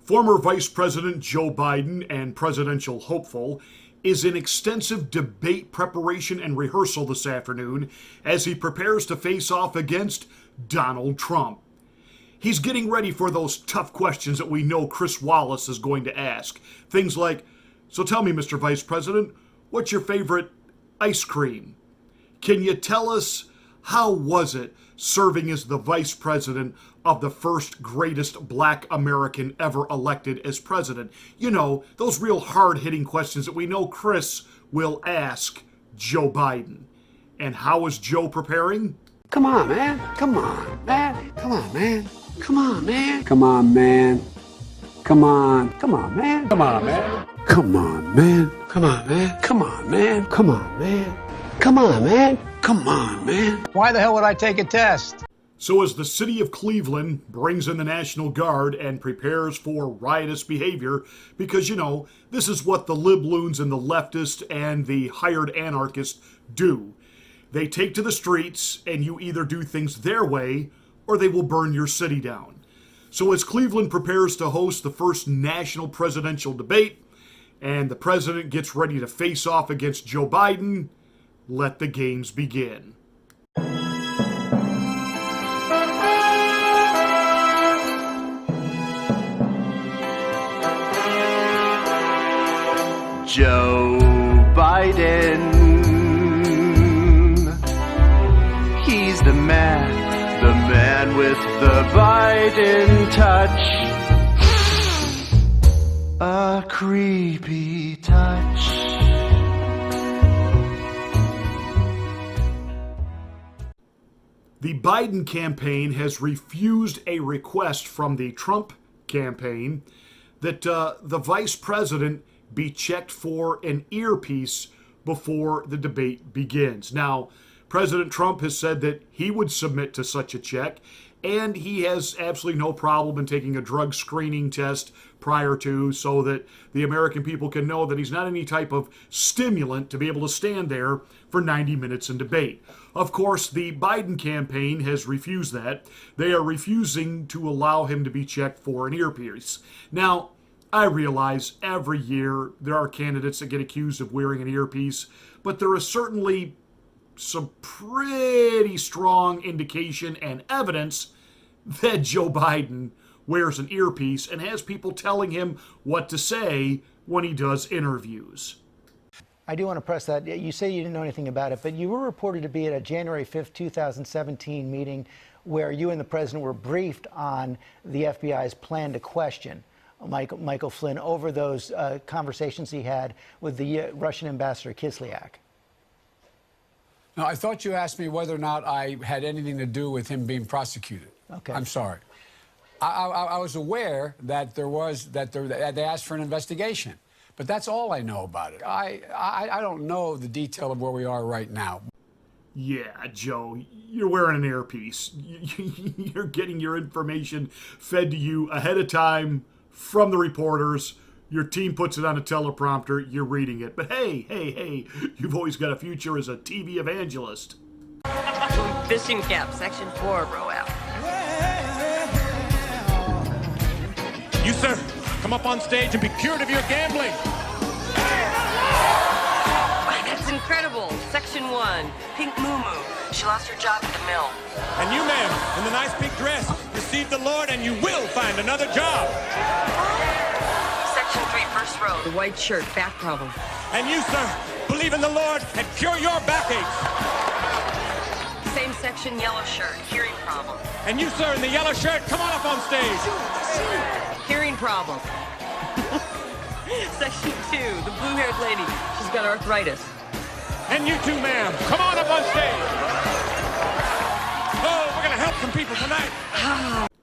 Former Vice President Joe Biden and presidential hopeful is in extensive debate preparation and rehearsal this afternoon as he prepares to face off against Donald Trump. He's getting ready for those tough questions that we know Chris Wallace is going to ask. Things like, so tell me, Mr. Vice President, what's your favorite ice cream? Can you tell us how was it serving as the vice president of the first greatest black American ever elected as president? You know, those real hard-hitting questions that we know Chris will ask Joe Biden. And how is Joe preparing? Come on, man. Come on, man. Come on, man. Come on, man. Come on, man. Come on. Come on, man. Come on, man. Come on, man. Come on, man. Come on, man. Come on, man. Come on, man. Come on, man. Why the hell would I take a test? So as the city of Cleveland brings in the National Guard and prepares for riotous behavior, because, you know, this is what the libloons and the leftists and the hired anarchists do. They take to the streets and you either do things their way or they will burn your city down. So as Cleveland prepares to host the first national presidential debate and the president gets ready to face off against Joe Biden, let the games begin. Joe Biden, he's the man with the Biden touch, a creepy touch. The Biden campaign has refused a request from the Trump campaign that the vice president be checked for an earpiece before the debate begins. Now, President Trump has said that he would submit to such a check, and he has absolutely no problem in taking a drug screening test prior to, so that the American people can know that he's not any type of stimulant to be able to stand there for 90 minutes in debate. Of course, the Biden campaign has refused that. They are refusing to allow him to be checked for an earpiece. Now, I realize every year there are candidates that get accused of wearing an earpiece, but there is certainly some pretty strong indication and evidence that Joe Biden wears an earpiece and has people telling him what to say when he does interviews. I do want to press that. You say you didn't know anything about it, but you were reported to be at a January 5th, 2017 meeting where you and the president were briefed on the FBI's plan to question Michael Flynn over those conversations he had with the Russian ambassador Kislyak. No, I thought you asked me whether or not I had anything to do with him being prosecuted. Okay. I'm sorry. I was aware that they asked for an investigation, but that's all I know about it. I don't know the detail of where we are right now. Yeah, Joe, you're wearing an earpiece. You're getting your information fed to you ahead of time from the reporters. Your team puts it on a teleprompter, you're reading it. But hey, you've always got a future as a TV evangelist. Fishing cap, section 4, row out. You, sir, come up on stage and be cured of your gambling. Wow, that's incredible. Section 1, pink moo-moo. She lost her job at the mill. And you, ma'am, in the nice pink dress, receive the Lord and you will find another job. Section 3, first row, the white shirt, back problem. And you, sir, believe in the Lord and cure your backaches. Same section, yellow shirt, hearing problem. And you, sir, in the yellow shirt, come on up on stage. Hearing problem. Section 2, the blue-haired lady. She's got arthritis. And you too, ma'am, come on up on stage. Oh, we're going to help some people tonight.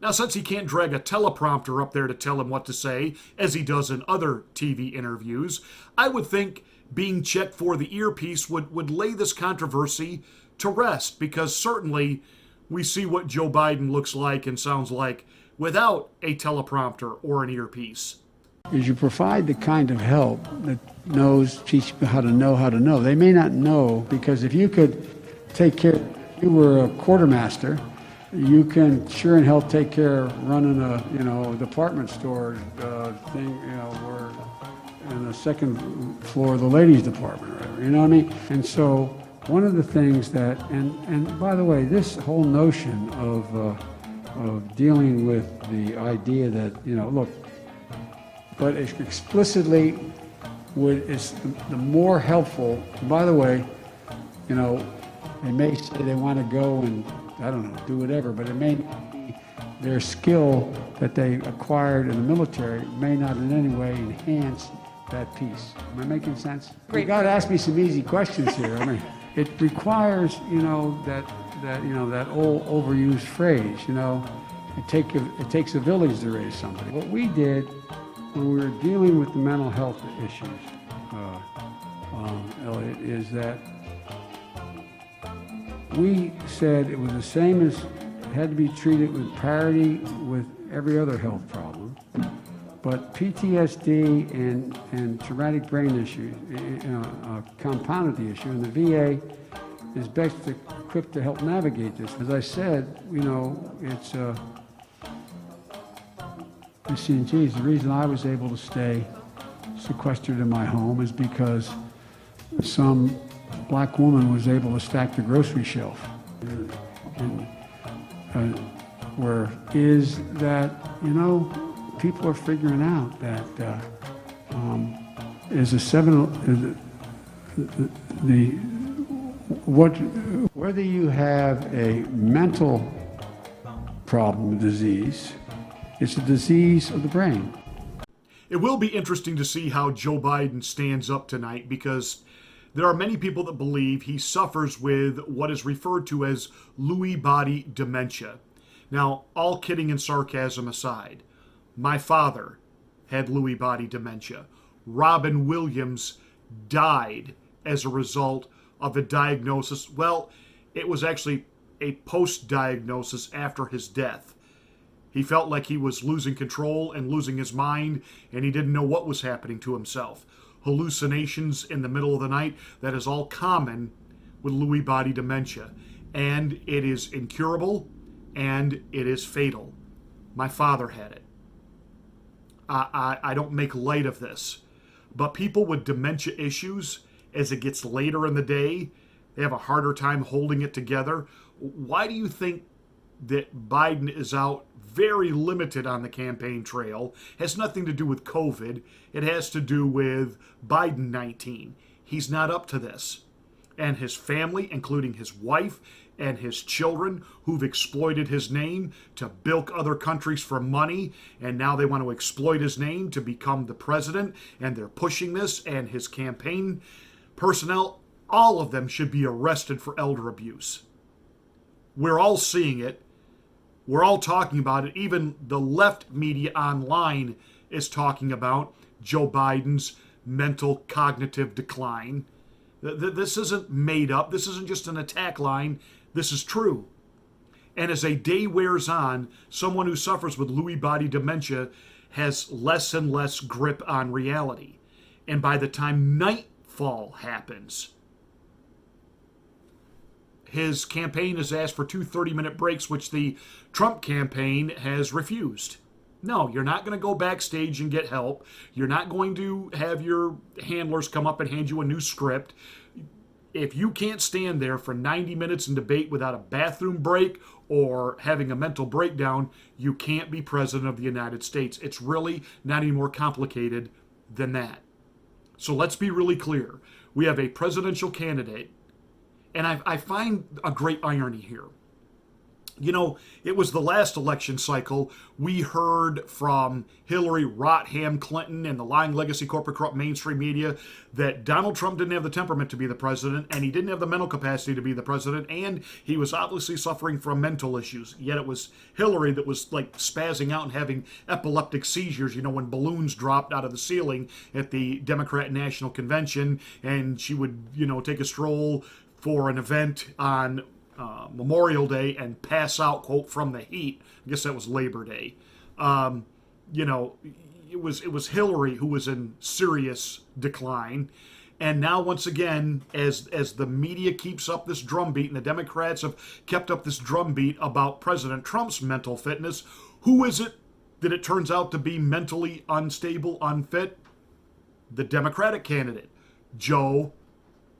Now, since he can't drag a teleprompter up there to tell him what to say, as he does in other TV interviews, I would think being checked for the earpiece would lay this controversy to rest, because certainly we see what Joe Biden looks like and sounds like without a teleprompter or an earpiece. Is you provide the kind of help that teach people how to know. They may not know, because if you could take care, you were a quartermaster you can sure in hell take care of running a, department store thing, where in the second floor of the ladies department or whatever, you know what I mean? And so one of the things that, and by the way, this whole notion of dealing with the idea that, look, but explicitly is the more helpful. By the way, they may say they want to go and, I don't know, do whatever, but it may be their skill that they acquired in the military may not in any way enhance that piece. Am I making sense? You got to ask me some easy questions here. I mean, it requires, that old overused phrase, it takes a village to raise somebody. What we did when we were dealing with the mental health issues, Elliot, is that we said it was the same as, it had to be treated with parity with every other health problem. But PTSD and traumatic brain issues compounded the issue, and the VA is best equipped to help navigate this. As I said, it's, geez, the reason I was able to stay sequestered in my home is because some black woman was able to stack the grocery shelf. Where is that, people are figuring out that whether you have a mental problem, disease, it's a disease of the brain. It will be interesting to see how Joe Biden stands up tonight, because there are many people that believe he suffers with what is referred to as Lewy body dementia. Now, all kidding and sarcasm aside, my father had Lewy body dementia. Robin Williams died as a result of a diagnosis. Well, it was actually a post-diagnosis after his death. He felt like he was losing control and losing his mind, and he didn't know what was happening to himself. Hallucinations in the middle of the night, that is all common with Lewy body dementia. And it is incurable, and it is fatal. My father had it. I don't make light of this, but people with dementia issues, as it gets later in the day, they have a harder time holding it together. Why do you think that Biden is out very limited on the campaign trail? Has nothing to do with COVID. It has to do with Biden-19. He's not up to this. And his family, including his wife and his children, who've exploited his name to bilk other countries for money, and now they want to exploit his name to become the president, and they're pushing this, and his campaign personnel, all of them should be arrested for elder abuse. We're all seeing it. We're all talking about it. Even the left media online is talking about Joe Biden's mental cognitive decline. This isn't made up. This isn't just an attack line. This is true. And as a day wears on, someone who suffers with Lewy body dementia has less and less grip on reality. And by the time nightfall happens, his campaign has asked for 2 30-minute breaks, which the Trump campaign has refused. No, you're not going to go backstage and get help. You're not going to have your handlers come up and hand you a new script. If you can't stand there for 90 minutes and debate without a bathroom break or having a mental breakdown, you can't be president of the United States. It's really not any more complicated than that. So let's be really clear. We have a presidential candidate, and I find a great irony here. You know, it was the last election cycle. We heard from Hillary Rotham Clinton and the lying legacy corporate corrupt mainstream media that Donald Trump didn't have the temperament to be the president, and he didn't have the mental capacity to be the president, and he was obviously suffering from mental issues. Yet it was Hillary that was like spazzing out and having epileptic seizures, you know, when balloons dropped out of the ceiling at the Democrat National Convention, and she would, you know, take a stroll for an event on Memorial Day and pass out, quote, from the heat. I guess that was Labor Day. You know, it was Hillary who was in serious decline, And now, once again, as the media keeps up this drumbeat, and the Democrats have kept up this drumbeat about President Trump's mental fitness, who is it that it turns out to be mentally unstable, unfit? The Democratic candidate, Joe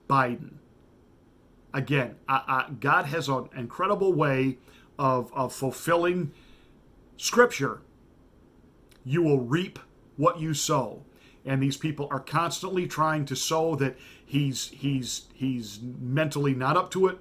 Biden. Again, God has an incredible way of fulfilling Scripture. You will reap what you sow. And these people are constantly trying to sow that he's mentally not up to it,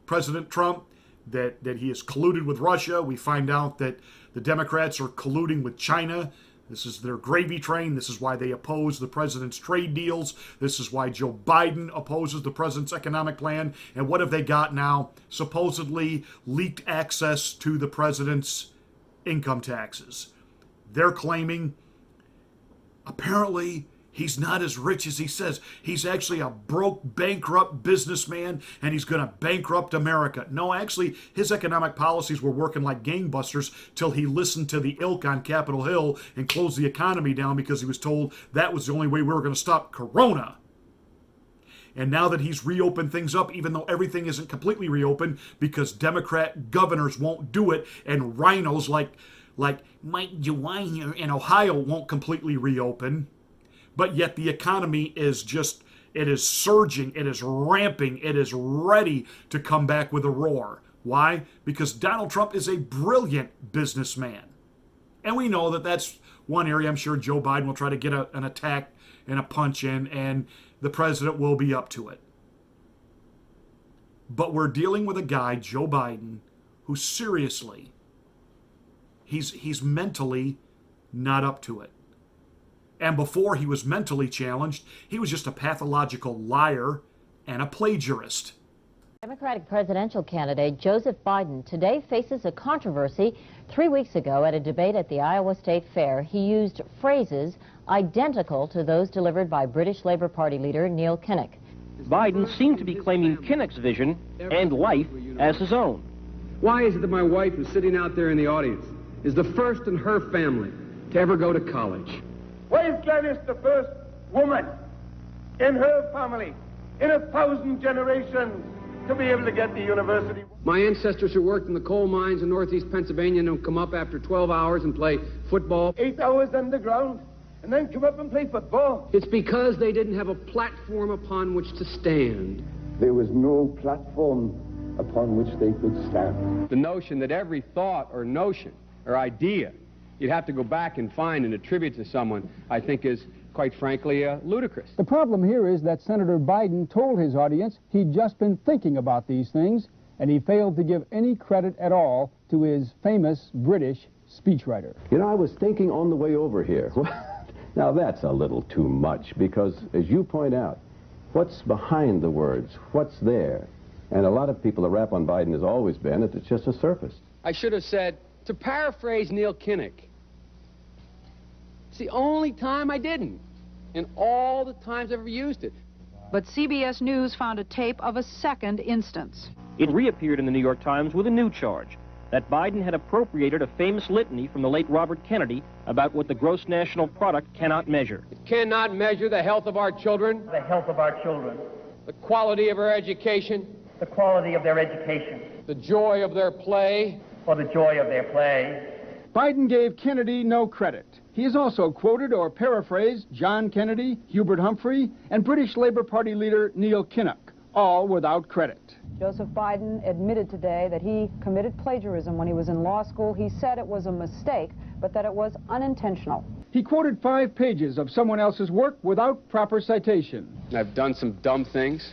President Trump, that he is colluded with Russia. We find out that the Democrats are colluding with China. This is their gravy train. This is why they oppose the president's trade deals. This is why Joe Biden opposes the president's economic plan. And what have they got now? Supposedly leaked access to the president's income taxes. They're claiming apparently he's not as rich as he says. He's actually a broke, bankrupt businessman, and he's going to bankrupt America. No, actually, his economic policies were working like gangbusters till he listened to the ilk on Capitol Hill and closed the economy down because he was told that was the only way we were going to stop Corona. And now that he's reopened things up, even though everything isn't completely reopened because Democrat governors won't do it, and rhinos like Mike DeWine here in Ohio won't completely reopen, but yet the economy is just, it is surging, it is ramping, it is ready to come back with a roar. Why? Because Donald Trump is a brilliant businessman. And we know that that's one area I'm sure Joe Biden will try to get an attack and a punch in, and the president will be up to it. But we're dealing with a guy, Joe Biden, who seriously, he's mentally not up to it. And before he was mentally challenged, he was just a pathological liar and a plagiarist. Democratic presidential candidate Joseph Biden today faces a controversy. 3 weeks ago at a debate at the Iowa State Fair, he used phrases identical to those delivered by British Labour Party leader Neil Kinnock. Biden seemed to be claiming Kinnock's vision and life as his own. Why is it that my wife, who's sitting out there in the audience, is the first in her family to ever go to college? Why is Gladys the first woman in her family in 1,000 generations to be able to get the university? My ancestors who worked in the coal mines in northeast Pennsylvania don't come up after 12 hours and play football. 8 hours underground and then come up and play football. It's because they didn't have a platform upon which to stand. There was no platform upon which they could stand. The notion that every thought or notion or idea you'd have to go back and find and attribute to someone, I think is, quite frankly, ludicrous. The problem here is that Senator Biden told his audience he'd just been thinking about these things, and he failed to give any credit at all to his famous British speechwriter. You know, I was thinking on the way over here. Now, that's a little too much, because, as you point out, what's behind the words? What's there? And a lot of people, the rap on Biden has always been that it's just a surface. I should have said, to paraphrase Neil Kinnock, it's the only time I didn't, and all the times I've ever used it. But CBS News found a tape of a second instance. It reappeared in the New York Times with a new charge, that Biden had appropriated a famous litany from the late Robert Kennedy about what the gross national product cannot measure. It cannot measure the health of our children, The health of our children, the quality of our education, the quality of their education, the joy of their play, or the joy of their play. Biden gave Kennedy no credit. He has also quoted or paraphrased John Kennedy, Hubert Humphrey, and British Labour Party leader Neil Kinnock, all without credit. Joseph Biden admitted today that he committed plagiarism when he was in law school. He said it was a mistake, but that it was unintentional. He quoted 5 pages of someone else's work without proper citation. I've done some dumb things,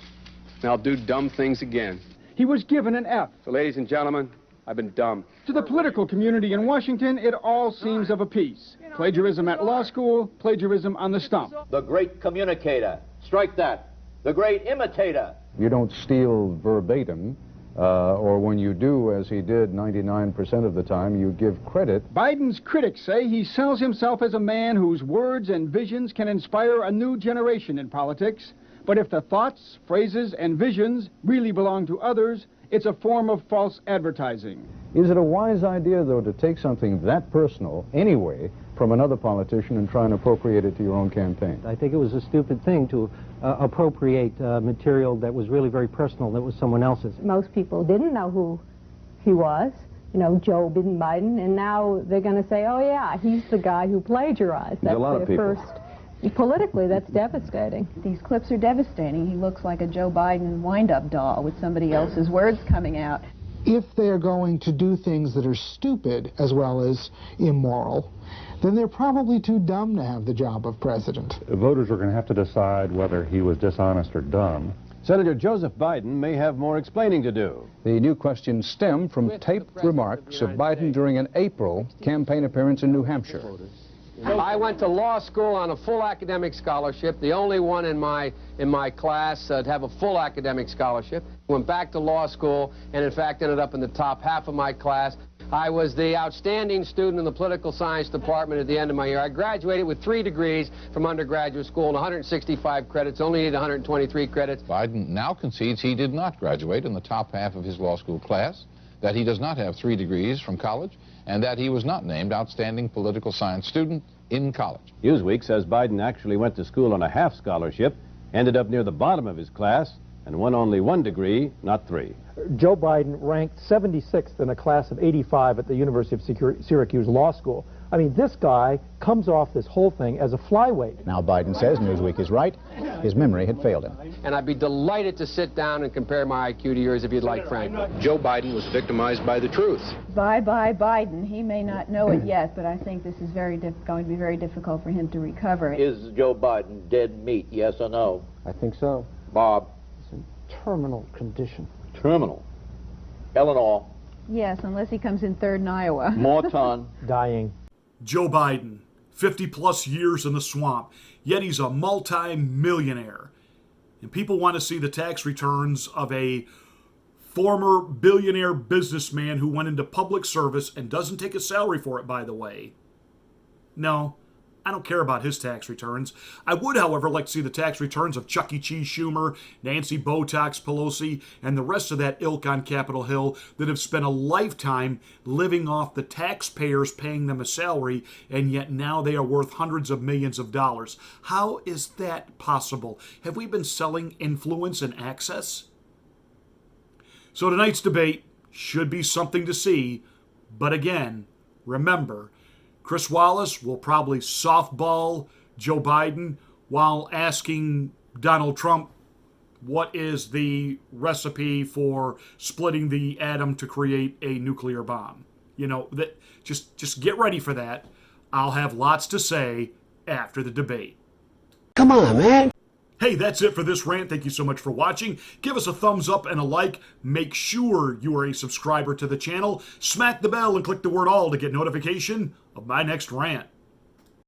and I'll do dumb things again. He was given an F. So, ladies and gentlemen, I've been dumb. To the political community in Washington, it all seems of a piece. Plagiarism at law school, plagiarism on the stump. The great communicator. Strike that. The great imitator. You don't steal verbatim, or when you do, as he did 99% of the time, you give credit. Biden's critics say he sells himself as a man whose words and visions can inspire a new generation in politics. But if the thoughts, phrases, and visions really belong to others, it's a form of false advertising. Is it a wise idea, though, to take something that personal, anyway, from another politician and try and appropriate it to your own campaign. I think it was a stupid thing to appropriate material that was really very personal, that was someone else's. Most people didn't know who he was, you know, Joe Biden, and now they're going to say, oh yeah, he's the guy who plagiarized. There's a lot of people. Politically, that's devastating. These clips are devastating. He looks like a Joe Biden wind-up doll with somebody else's words coming out. If they're going to do things that are stupid as well as immoral, then they're probably too dumb to have the job of president. Voters are going to have to decide whether he was dishonest or dumb. Senator Joseph Biden may have more explaining to do. The new questions stem from taped remarks of Biden during an April campaign appearance in New Hampshire. I went to law school on a full academic scholarship, the only one in my class to have a full academic scholarship. Went back to law school and in fact ended up in the top half of my class. I was the outstanding student in the political science department at the end of my year. I graduated with 3 degrees from undergraduate school and 165 credits, only needed 123 credits. Biden now concedes he did not graduate in the top half of his law school class, that he does not have 3 degrees from college, and that he was not named outstanding political science student in college. Newsweek says Biden actually went to school on a half scholarship, ended up near the bottom of his class, and won only 1 degree, not 3. Joe Biden ranked 76th in a class of 85 at the University of Syracuse Law School. I mean, this guy comes off this whole thing as a flyweight. Now Biden says Newsweek is right. His memory had failed him. And I'd be delighted to sit down and compare my IQ to yours if you'd like, Frank. Joe Biden was victimized by the truth. Bye-bye Biden. He may not know it yet, but I think this is going to be very difficult for him to recover. Is Joe Biden dead meat, yes or no? I think so. Bob? It's in terminal condition. Terminal. Eleanor? Yes, unless he comes in third in Iowa. Morton? Dying. Joe Biden, 50-plus years in the swamp, yet he's a multi-millionaire. And people want to see the tax returns of a former billionaire businessman who went into public service and doesn't take a salary for it, by the way. No, I don't care about his tax returns. I would, however, like to see the tax returns of Chuck E. Cheese Schumer, Nancy Botox Pelosi, and the rest of that ilk on Capitol Hill that have spent a lifetime living off the taxpayers paying them a salary, and yet now they are worth hundreds of millions of dollars. How is that possible? Have we been selling influence and access? So tonight's debate should be something to see, but again, remember, Chris Wallace will probably softball Joe Biden while asking Donald Trump what is the recipe for splitting the atom to create a nuclear bomb. You know, that just get ready for that. I'll have lots to say after the debate. Come on, man. Hey, that's it for this rant. Thank you so much for watching. Give us a thumbs up and a like. Make sure you are a subscriber to the channel. Smack the bell and click the word all to get notification of my next rant.